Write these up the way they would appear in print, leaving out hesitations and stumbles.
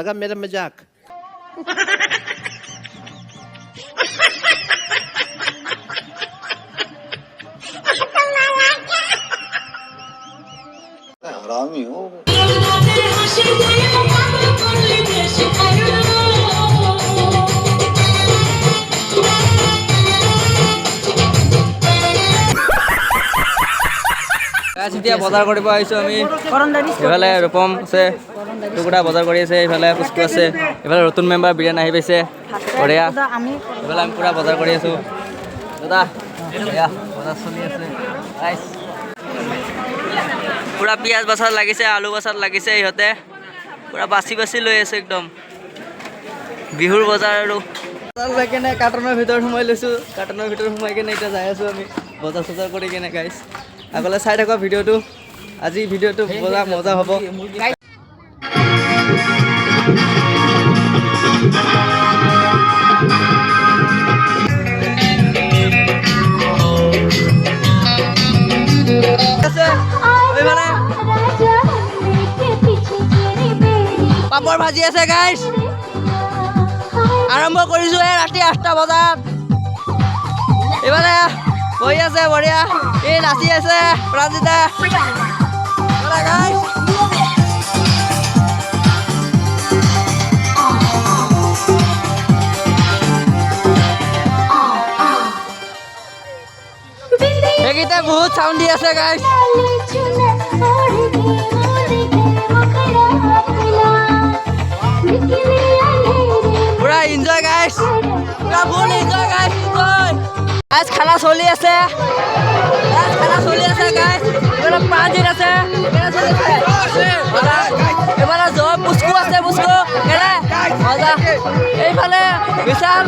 लगा मेरा मजाक? हरामी हो। এতিয়া বজাৰ কৰিব আহিছোঁ আমি। এইফালে ৰূপম আছে, টুকুৰা বজাৰ কৰি আছে, এইফালে পুষ্কু আছে, এইফালে নতুন মেম্বাৰ বিৰিয়ানী আহি পাইছে বঢ়িয়া। এইফালে আমি পূৰা বজাৰ কৰি আছোঁ দাদা, এয়া বজাৰ চলি আছে গাইছ। পূৰা পিঁয়াজ বাচাত লাগিছে, আলু বাচাত লাগিছে, ইহঁতে পূৰা বাচি বাচি লৈ আছে একদম বিহুৰ বজাৰ। আৰু বজাৰ লৈ কেনে কাৰ্টনৰ ভিতৰত সোমাই লৈছোঁ, কাৰ্টনৰ ভিতৰত সোমাই কেনে এতিয়া যাই আছোঁ আমি বজাৰ চজাৰ কৰি কেনে গাইছ। আগলৈ চাই থাকক ভিডিঅ'টো, আজি ভিডিঅ'টো মজা মজা হ'ব। পাপৰ ভাজি আছে গাইছ, আৰম্ভ কৰিছোঁ ৰাতি 8টা বজাত। এইফালে বহি আছে বঢ়িয়া, এই নাচি আছে প্ৰাঞ্জিতা গাইছ। সেইকেইটা বহুত চাউণ্ড দি আছে গাইছ। পুৰা এনজয় গাইছ, পুৰা ফুল এনজয় গাইছ, এনজয় গাইছ। খানা চলি আছে, খানা চলি আছে গাইছ। এইফালে প্ৰাঞ্জিত আছে, এইফালে জব পুষ্কু আছে, পুষ্কু কেনে মজা। এইফালে বিশাল,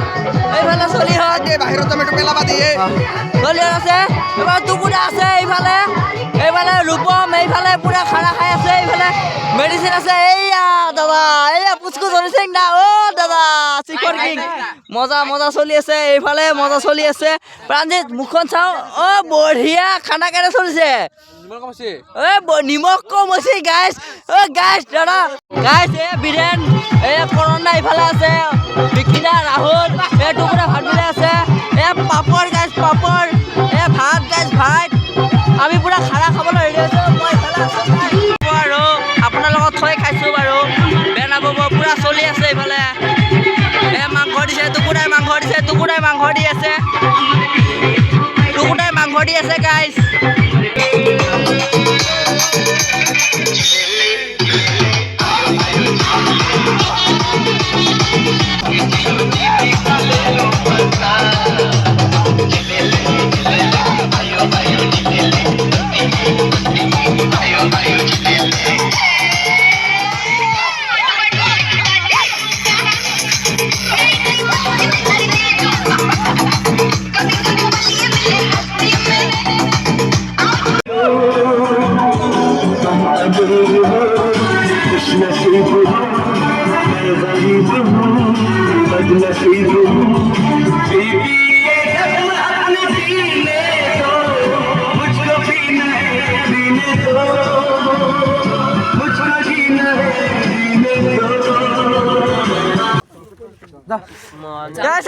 এইফালে চলিহঁত বাহিৰত পেলাবা দিয়ে চলিহঁত আছে, এইফালে টুকুৰা আছে, এইফালে এইফালে ৰূপম, এইফালে পুৰা খানা খাই আছে, এইফালে মেডিচিন আছে। এইয়া দাদা, এইয়া পুষ্কু চলিছে না, অ' দাদা চিকৰ কিং মজা মজা চলি আছে, এইফালে মজা চলি আছে। প্ৰাঞ্জিত মুখখন চাওঁ, অ' বঢ়িয়া খানা কেনে চলিছে, নিমখ কম হৈছে গাইছ। অ' গাইছ দাদা গাইছ, এই বীৰেন, এই কৰোণা ইফালে আছে, বিকিনা ৰাহুল, এই টুকুৰা ভাত মিলাই আছে, এই পাপৰ গাইছ, পাপৰ, এই ভাত গাইছ, ভাত। আমি পুৰা খানা খাবলৈ ৰেডি হৈছোঁ। মই ইফালে আছোঁ আৰু আপোনাৰ লগত থৈ খাইছোঁ বাৰু, বেয়া নাপাব। পুৰা চলি আছে এইফালে, এই মাংস দিছে, টুকুৰাই মাংস দিছে, টুকুৰাই মাংস দি আছে, টুকুৰাই মাংস দি আছে গাইছ।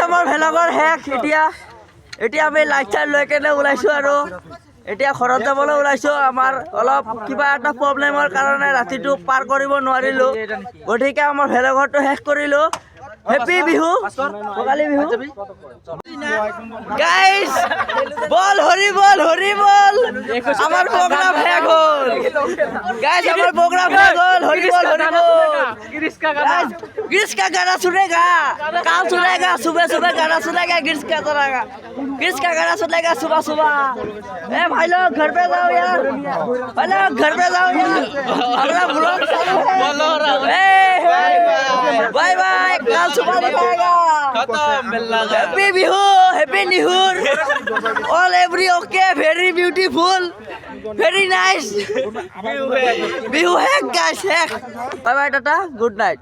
আমাৰ ভেলাঘৰ শেষ। এতিয়া আমি লাইট চাইট লৈ কেনে ওলাইছোঁ আৰু এতিয়া ঘৰত যাবলৈ ওলাইছোঁ। আমাৰ অলপ কিবা এটা প্ৰব্লেমৰ কাৰণে ৰাতিটো পাৰ কৰিব নোৱাৰিলোঁ, গতিকে আমাৰ ভেলাঘৰটো শেষ কৰিলোঁ। হেপী বিহু, ভোগালী বিহু গাইছ। বল হৰি বল, হৰি বল। আমাৰ প্ৰগ্ৰাম শেষ হ'ল গাইছ, আমাৰ প্ৰগ্ৰাম শেষ হ'ল। হৰি বল, হৰি বল। गिर्स का गाना सुनेगा, काम सुनेगा, सुबह सुबह गाना सुनेगा, गिर्स का गाना सुनेगा सुबह सुबह। ए भाई लोग घर पे जाओ यार, भाई लोग घर पे जाओ यार, हमारा ब्लॉग चालू है। बाय बाय, कल सुबह दिखाएगा। हैप्पी बिहू, हैप्पी निहुर, all every okay, very beautiful, very nice. Bihu है गाइस, है। Bye bye tata, good night.